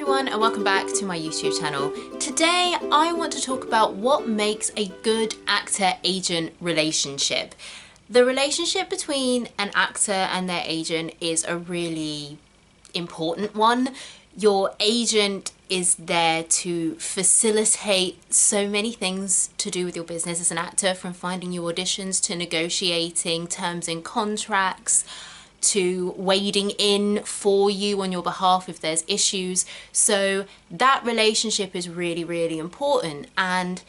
everyone and welcome back to my YouTube channel. Today I want to talk about what makes a good actor-agent relationship. The relationship between an actor and their agent is a really important one. Your agent is there to facilitate so many things to do with your business as an actor, from finding you auditions to negotiating terms and contracts, to wading in for you on your behalf if there's issues. So that relationship is really, really important. And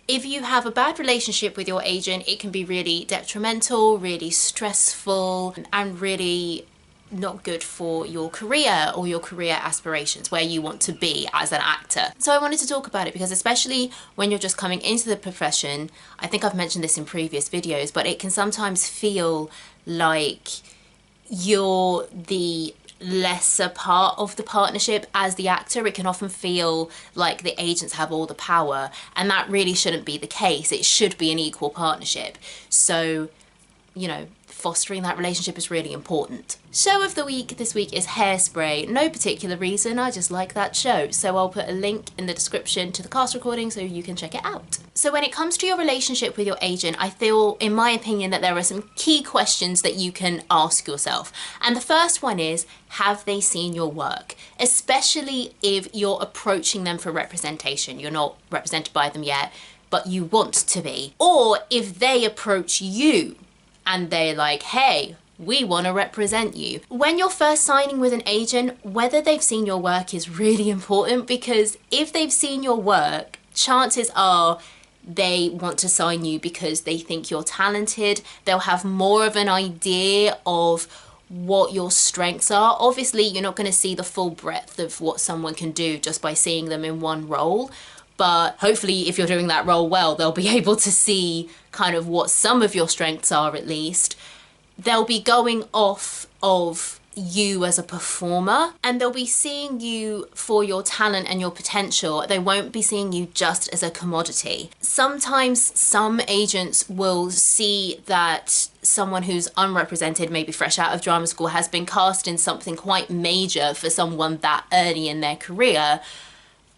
if you have a bad relationship with your agent, it can be really detrimental, really stressful, and really not good for your career or your career aspirations, where you want to be as an actor. So I wanted to talk about it because, especially when you're just coming into the profession, I think I've mentioned this in previous videos, but it can sometimes feel like you're the lesser part of the partnership as the actor. It can often feel like the agents have all the power, and that really shouldn't be the case. It should be an equal partnership. So, you know, fostering that relationship is really important. Show of the week this week is Hairspray. No particular reason, I just like that show. So I'll put a link in the description to the cast recording so you can check it out. So when it comes to your relationship with your agent, I feel, in my opinion, that there are some key questions that you can ask yourself. And the first one is, have they seen your work? Especially if you're approaching them for representation. You're not represented by them yet, but you want to be. Or if they approach you and they're like, hey, we want to represent you. When you're first signing with an agent, whether they've seen your work is really important, because if they've seen your work, chances are they want to sign you because they think you're talented. They'll have more of an idea of what your strengths are. Obviously, you're not going to see the full breadth of what someone can do just by seeing them in one role. But hopefully, if you're doing that role well, they'll be able to see kind of what some of your strengths are, at least. They'll be going off of you as a performer, and they'll be seeing you for your talent and your potential. They won't be seeing you just as a commodity. Sometimes some agents will see that someone who's unrepresented, maybe fresh out of drama school, has been cast in something quite major for someone that early in their career,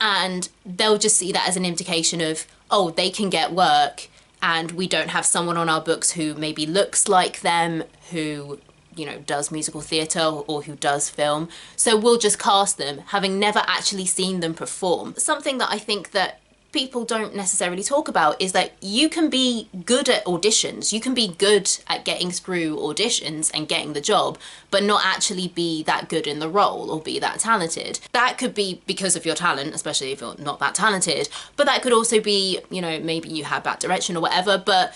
and they'll just see that as an indication of, oh, they can get work, and we don't have someone on our books who maybe looks like them, who, you know, does musical theatre or who does film. So we'll just cast them, having never actually seen them perform. Something that I think that people don't necessarily talk about is that you can be good at auditions. You can be good at getting through auditions and getting the job, but not actually be that good in the role or be that talented. That could be because of your talent, especially if you're not that talented, but that could also be, you know, maybe you had bad direction or whatever. But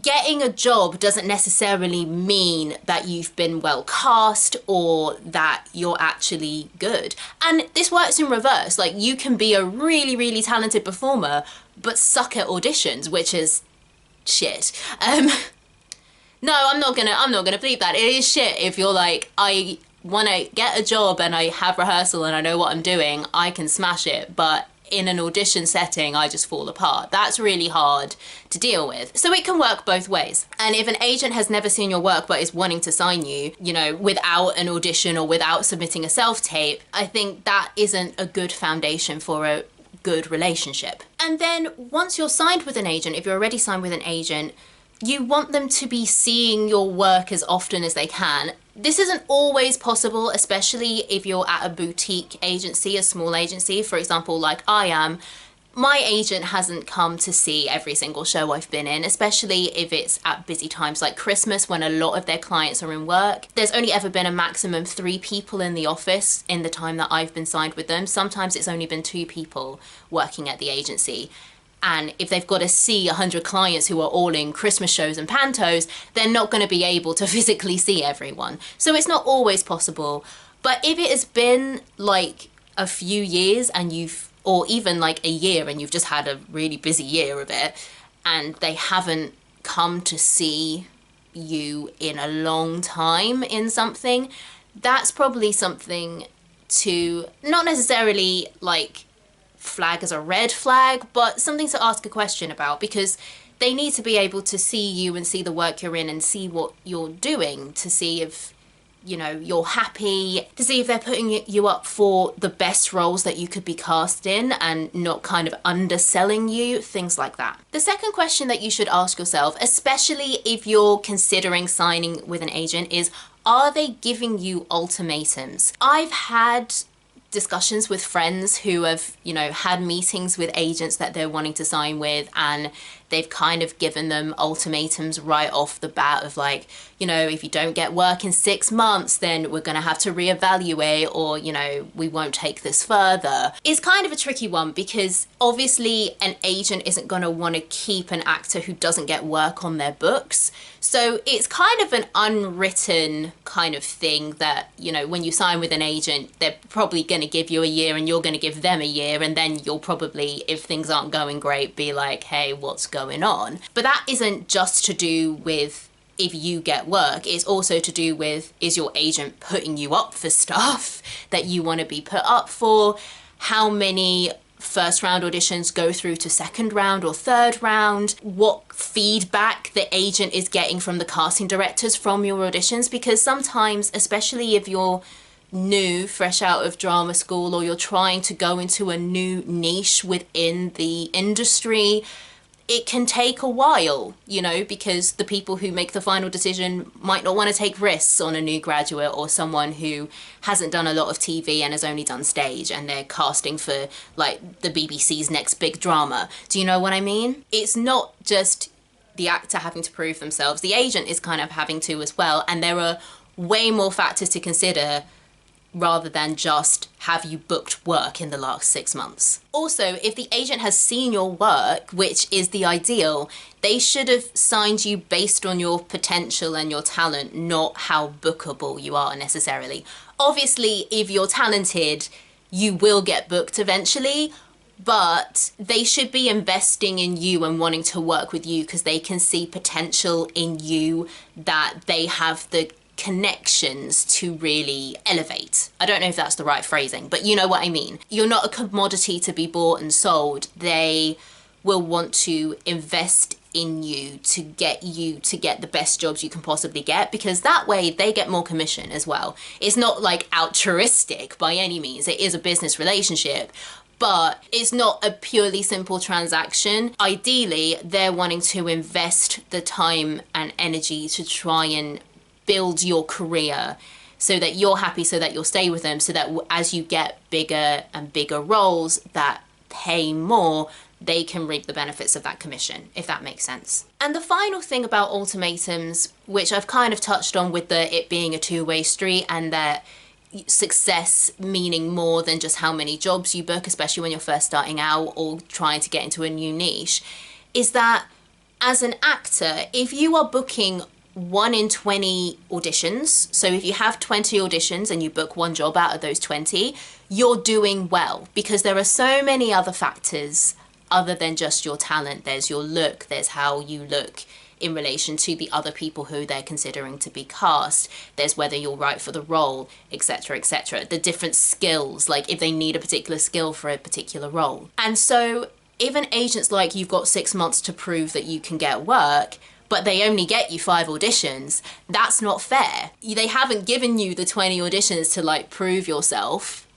getting a job doesn't necessarily mean that you've been well cast or that you're actually good. And this works in reverse. Like, you can be a really, really talented performer, but suck at auditions, which is shit. No, I'm not gonna bleep that. It is shit if you're like, I want to get a job and I have rehearsal and I know what I'm doing, I can smash it, but in an audition setting, I just fall apart. That's really hard to deal with. So it can work both ways. And if an agent has never seen your work but is wanting to sign you, you know, without an audition or without submitting a self-tape, I think that isn't a good foundation for a good relationship. And then once you're signed with an agent, if you're already signed with an agent, you want them to be seeing your work as often as they can. This isn't always possible, especially if you're at a boutique agency, a small agency, for example, like I am. My agent hasn't come to see every single show I've been in, especially if it's at busy times like Christmas when a lot of their clients are in work. There's only ever been a maximum 3 people in the office in the time that I've been signed with them. Sometimes it's only been 2 people working at the agency. And if they've got to see 100 clients who are all in Christmas shows and pantos, they're not going to be able to physically see everyone. So it's not always possible. But if it has been like a few years and or even like a year and you've just had a really busy year of it, and they haven't come to see you in a long time in something, that's probably something to not necessarily like flag as a red flag, but something to ask a question about, because they need to be able to see you and see the work you're in and see what you're doing to see if you know, you're happy, to see if they're putting you up for the best roles that you could be cast in and not kind of underselling you, things like that. The second question that you should ask yourself, especially if you're considering signing with an agent, is, are they giving you ultimatums? I've had discussions with friends who have, you know, had meetings with agents that they're wanting to sign with, and they've kind of given them ultimatums right off the bat of like, you know, if you don't get work in 6 months, then we're going to have to reevaluate, or, you know, we won't take this further. It's kind of a tricky one because obviously an agent isn't going to want to keep an actor who doesn't get work on their books. So it's kind of an unwritten kind of thing that, you know, when you sign with an agent, they're probably going to give you a year and you're going to give them a year, and then you'll probably, if things aren't going great, be like, hey, what's going on? But that isn't just to do with if you get work, it's also to do with, is your agent putting you up for stuff that you want to be put up for? How many first round auditions go through to second round or third round? What feedback the agent is getting from the casting directors from your auditions? Because sometimes, especially if you're new, fresh out of drama school, or you're trying to go into a new niche within the industry, it can take a while, you know, because the people who make the final decision might not want to take risks on a new graduate or someone who hasn't done a lot of TV and has only done stage, and they're casting for like the BBC's next big drama. Do you know what I mean? It's not just the actor having to prove themselves, the agent is kind of having to as well, and there are way more factors to consider rather than just, have you booked work in the last 6 months? Also, if the agent has seen your work, which is the ideal, they should have signed you based on your potential and your talent, not how bookable you are necessarily. Obviously, if you're talented, you will get booked eventually, but they should be investing in you and wanting to work with you because they can see potential in you that they have the connections to really elevate. I don't know if that's the right phrasing, but you know what I mean. You're not a commodity to be bought and sold. They will want to invest in you to get the best jobs you can possibly get, because that way they get more commission as well. It's not like altruistic by any means. It is a business relationship, but it's not a purely simple transaction. Ideally, they're wanting to invest the time and energy to try and build your career so that you're happy, so that you'll stay with them, so that as you get bigger and bigger roles that pay more, they can reap the benefits of that commission, if that makes sense. And the final thing about ultimatums, which I've kind of touched on with it being a two-way street, and that success meaning more than just how many jobs you book, especially when you're first starting out or trying to get into a new niche, is that as an actor, if you are booking 1 in 20 auditions, so if you have 20 auditions and you book one job out of those 20, you're doing well, because there are so many other factors other than just your talent. There's your look, there's how you look in relation to the other people who they're considering to be cast, there's whether you're right for the role, etc., etc. The different skills, like if they need a particular skill for a particular role. And so if an agent's like, you've got 6 months to prove that you can get work, but they only get you 5 auditions, that's not fair. They haven't given you the 20 auditions to like prove yourself,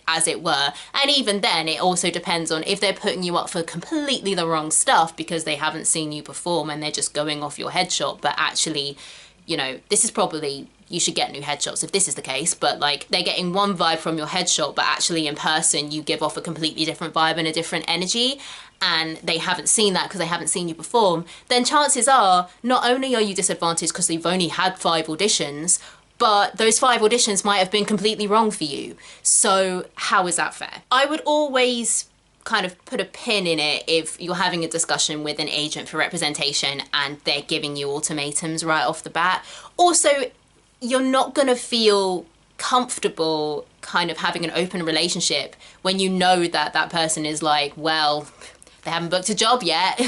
as it were. And even then, it also depends on if they're putting you up for completely the wrong stuff because they haven't seen you perform and they're just going off your headshot. But actually, you know, this is probably, you should get new headshots if this is the case, but like they're getting one vibe from your headshot, but actually in person you give off a completely different vibe and a different energy, and they haven't seen that because they haven't seen you perform, then chances are not only are you disadvantaged because you've only had 5 auditions, but those 5 auditions might have been completely wrong for you. So how is that fair? I would always kind of put a pin in it if you're having a discussion with an agent for representation and they're giving you ultimatums right off the bat. Also, you're not gonna feel comfortable kind of having an open relationship when you know that that person is like, well, they haven't booked a job yet,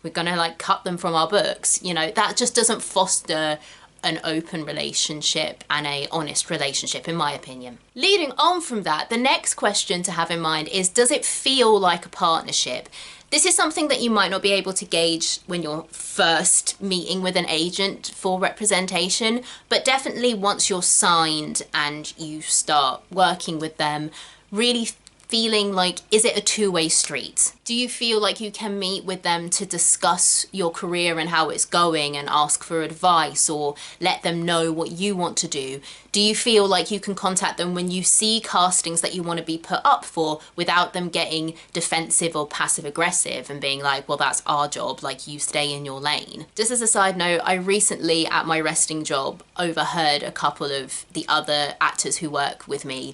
we're gonna like cut them from our books. You know, that just doesn't foster an open relationship and a honest relationship, in my opinion. Leading on from that, the next question to have in mind is, does it feel like a partnership? This is something that you might not be able to gauge when you're first meeting with an agent for representation, but definitely once you're signed and you start working with them, really feeling like, is it a two-way street? Do you feel like you can meet with them to discuss your career and how it's going and ask for advice or let them know what you want to do? Do you feel like you can contact them when you see castings that you want to be put up for without them getting defensive or passive aggressive and being like, well, that's our job, like you stay in your lane? Just as a side note, I recently at my resting job overheard a couple of the other actors who work with me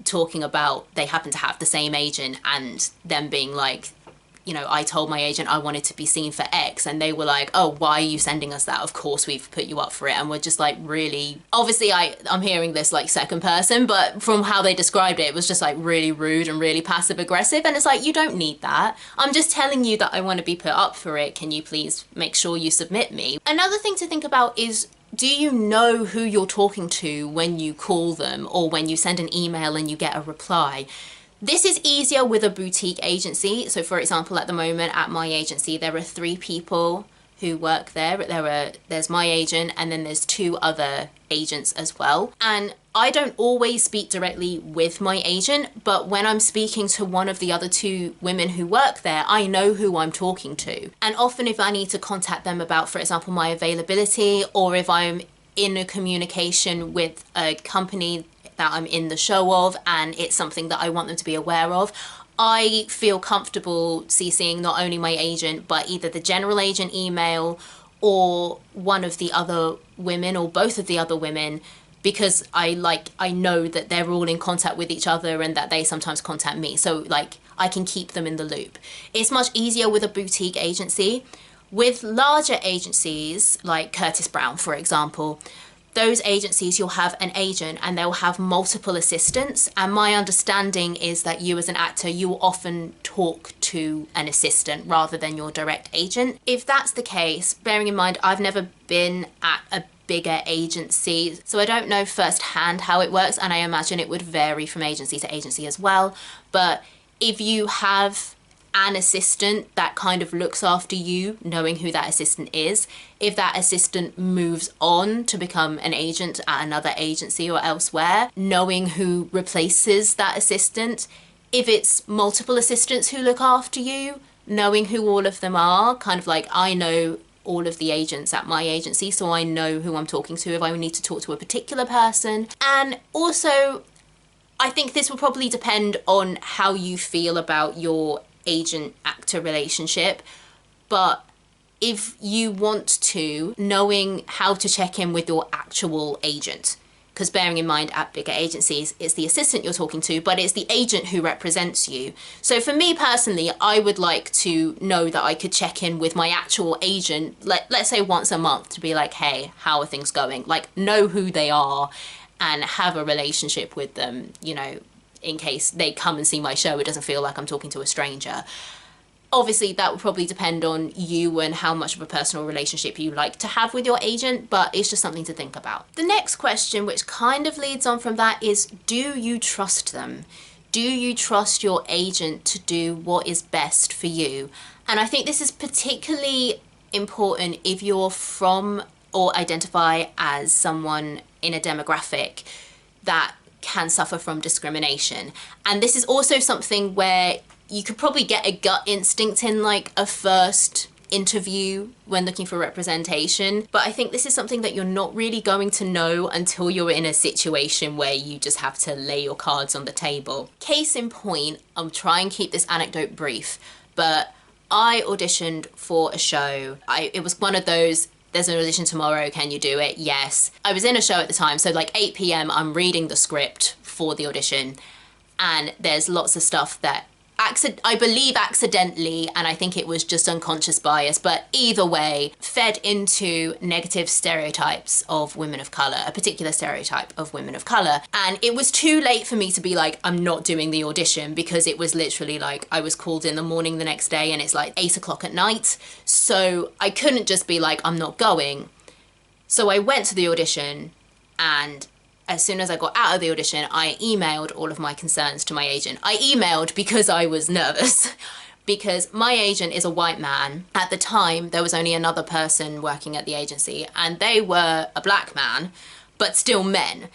talking about they happen to have the same agent and them being like, you know, I told my agent I wanted to be seen for X and they were like, oh, why are you sending us that? Of course we've put you up for it. And we're just like, really, obviously I'm hearing this like second person, but from how they described it, it was just like really rude and really passive aggressive. And it's like, you don't need that. I'm just telling you that I want to be put up for it. Can you please make sure you submit me? Another thing to think about is, do you know who you're talking to when you call them or when you send an email and you get a reply? This is easier with a boutique agency. So for example, at the moment at my agency, there are 3 people who work there. There's my agent and then there's 2 other agents as well. And I don't always speak directly with my agent, but when I'm speaking to one of the other 2 women who work there, I know who I'm talking to. And often if I need to contact them about, for example, my availability, or if I'm in a communication with a company that I'm in the show of and it's something that I want them to be aware of, I feel comfortable CCing not only my agent, but either the general agent email or one of the other women or both of the other women, because I know that they're all in contact with each other and that they sometimes contact me. So like I can keep them in the loop. It's much easier with a boutique agency. With larger agencies like Curtis Brown, for example, those agencies, you'll have an agent and they'll have multiple assistants. And my understanding is that you as an actor, you will often talk to an assistant rather than your direct agent. If that's the case, bearing in mind, I've never been at a bigger agency, so I don't know firsthand how it works. And I imagine it would vary from agency to agency as well. But if you have an assistant that kind of looks after you, knowing who that assistant is, if that assistant moves on to become an agent at another agency or elsewhere, knowing who replaces that assistant, if it's multiple assistants who look after you, knowing who all of them are, kind of like I know all of the agents at my agency, so I know who I'm talking to if I need to talk to a particular person. And also, I think this will probably depend on how you feel about your agent-actor relationship, but if you want to, knowing how to check in with your actual agent, because bearing in mind at bigger agencies, it's the assistant you're talking to, but it's the agent who represents you. So for me personally, I would like to know that I could check in with my actual agent, let's say once a month, to be like, hey, how are things going? Like, know who they are and have a relationship with them, you know, in case they come and see my show, it doesn't feel like I'm talking to a stranger. Obviously, that would probably depend on you and how much of a personal relationship you like to have with your agent, but it's just something to think about. The next question, which kind of leads on from that, is do you trust them? Do you trust your agent to do what is best for you? And I think this is particularly important if you're from or identify as someone in a demographic that can suffer from discrimination. And this is also something where you could probably get a gut instinct in like a first interview when looking for representation, but I think this is something that you're not really going to know until you're in a situation where you just have to lay your cards on the table. Case in point, I'll try and keep this anecdote brief, but I auditioned for a show. It was one of those, there's an audition tomorrow, can you do it? Yes. I was in a show at the time, so like 8 p.m, I'm reading the script for the audition, and there's lots of stuff that I believe accidentally, and I think it was just unconscious bias, but either way, fed into negative stereotypes of women of colour, a particular stereotype of women of colour. And it was too late for me to be like, I'm not doing the audition, because it was literally like, I was called in the morning the next day and it's like 8 o'clock at night. So I couldn't just be like, I'm not going. So I went to the audition, and as soon as I got out of the audition, I emailed all of my concerns to my agent. I emailed because I was nervous, because my agent is a white man. At the time, there was only another person working at the agency, and they were a black man, but still men.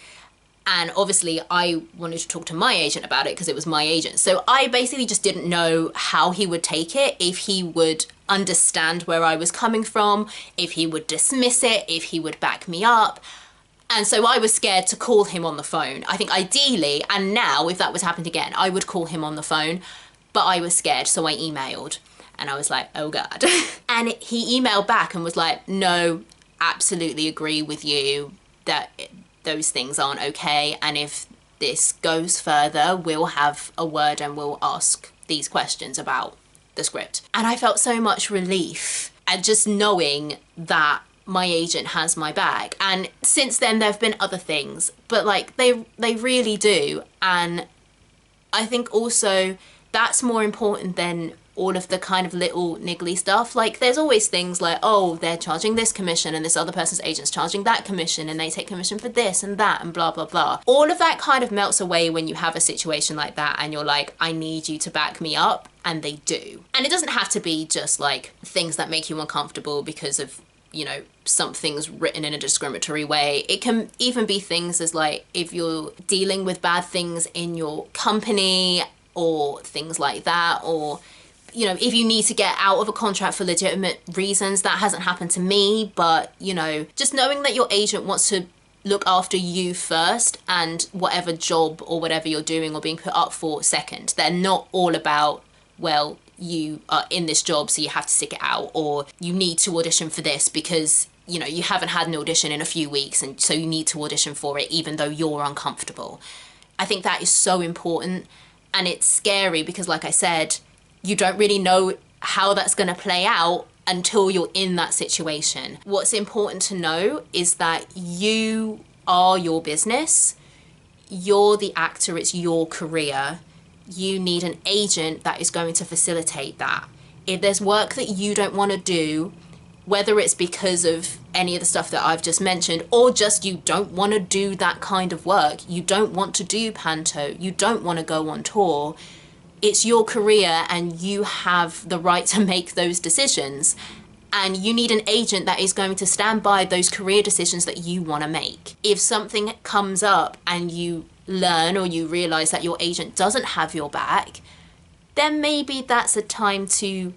And obviously I wanted to talk to my agent about it because it was my agent. So I basically just didn't know how he would take it, if he would understand where I was coming from, if he would dismiss it, if he would back me up. And so I was scared to call him on the phone. I think ideally, and now if that was happened again, I would call him on the phone, but I was scared, so I emailed. And I was like, oh God. And he emailed back and was like, no, absolutely agree with you that those things aren't okay, and if this goes further, we'll have a word and we'll ask these questions about the script. And I felt so much relief at just knowing that my agent has my back. And since then there have been other things, but like they really do. And I think also that's more important than all of the kind of little niggly stuff. Like there's always things like, oh, they're charging this commission and this other person's agent's charging that commission and they take commission for this and that and blah, blah, blah. All of that kind of melts away when you have a situation like that and you're like, I need you to back me up, and they do. And it doesn't have to be just like things that make you uncomfortable because of, you know, something's written in a discriminatory way. It can even be things as like if you're dealing with bad things in your company or things like that, or you know, if you need to get out of a contract for legitimate reasons. That hasn't happened to me, but you know, just knowing that your agent wants to look after you first and whatever job or whatever you're doing or being put up for second. They're not all about, well, you are in this job so you have to stick it out, or you need to audition for this because, you know, you haven't had an audition in a few weeks and so you need to audition for it even though you're uncomfortable. I think that is so important, and it's scary because, like I said, you don't really know how that's going to play out until you're in that situation. What's important to know is that you are your business. You're the actor, it's your career. You need an agent that is going to facilitate that. If there's work that you don't want to do, whether it's because of any of the stuff that I've just mentioned, or just you don't want to do that kind of work, you don't want to do panto, you don't want to go on tour, it's your career and you have the right to make those decisions. And you need an agent that is going to stand by those career decisions that you want to make. If something comes up and you learn or you realize that your agent doesn't have your back, then maybe that's a time to,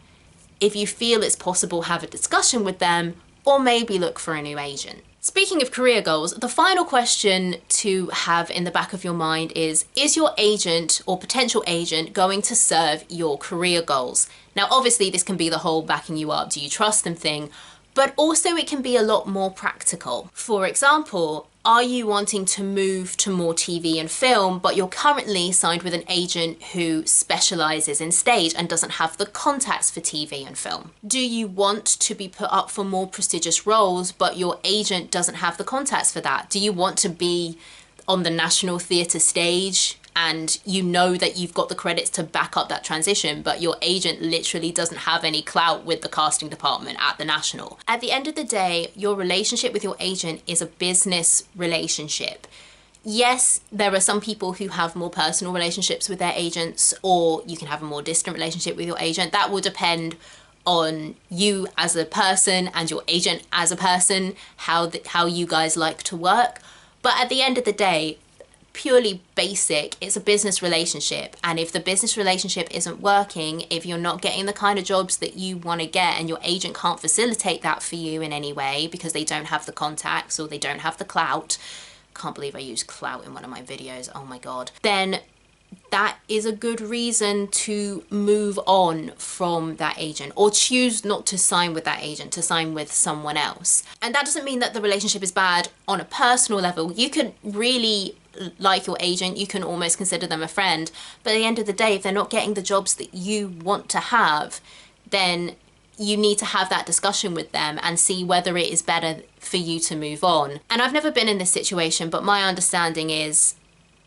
if you feel it's possible, have a discussion with them, or maybe look for a new agent. Speaking of career goals, the final question to have in the back of your mind is your agent or potential agent going to serve your career goals? Now, obviously this can be the whole backing you up, do you trust them thing, but also it can be a lot more practical. For example, are you wanting to move to more TV and film, but you're currently signed with an agent who specializes in stage and doesn't have the contacts for TV and film? Do you want to be put up for more prestigious roles, but your agent doesn't have the contacts for that? Do you want to be on the National Theatre stage and you know that you've got the credits to back up that transition, but your agent literally doesn't have any clout with the casting department at the National? At the end of the day, your relationship with your agent is a business relationship. Yes, there are some people who have more personal relationships with their agents, or you can have a more distant relationship with your agent. That will depend on you as a person and your agent as a person, how you guys like to work. But at the end of the day, purely basic, it's a business relationship, and if the business relationship isn't working, if you're not getting the kind of jobs that you want to get and your agent can't facilitate that for you in any way because they don't have the contacts or they don't have the clout, can't believe I used clout in one of my videos, oh my god, then that is a good reason to move on from that agent, or choose not to sign with that agent, to sign with someone else. And that doesn't mean that the relationship is bad on a personal level. You could really like your agent, you can almost consider them a friend, but at the end of the day, if they're not getting the jobs that you want to have, then you need to have that discussion with them and see whether it is better for you to move on. And I've never been in this situation, but my understanding is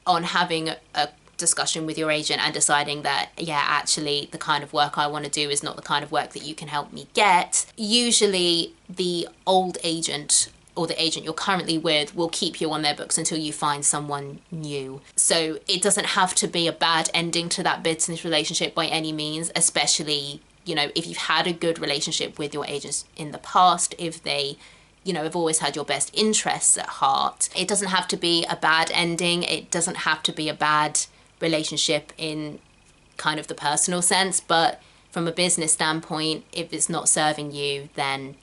on having a discussion with your agent and deciding that, yeah, actually the kind of work I want to do is not the kind of work that you can help me get. Usually the old agent or the agent you're currently with will keep you on their books until you find someone new. So it doesn't have to be a bad ending to that business relationship by any means, especially, you know, if you've had a good relationship with your agents in the past, if they, you know, have always had your best interests at heart. It doesn't have to be a bad ending. It doesn't have to be a bad relationship in kind of the personal sense, but from a business standpoint, if it's not serving you, then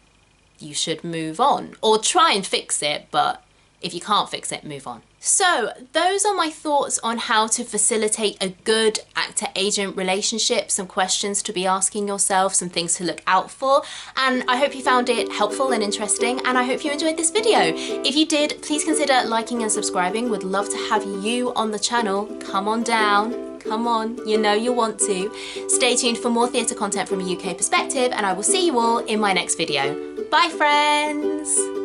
you should move on or try and fix it, but if you can't fix it, move on. So those are my thoughts on how to facilitate a good actor-agent relationship, some questions to be asking yourself, some things to look out for, and I hope you found it helpful and interesting, and I hope you enjoyed this video. If you did, please consider liking and subscribing. Would love to have you on the channel. Come on down. Come on, you know you want to. Stay tuned for more theatre content from a UK perspective, and I will see you all in my next video. Bye friends!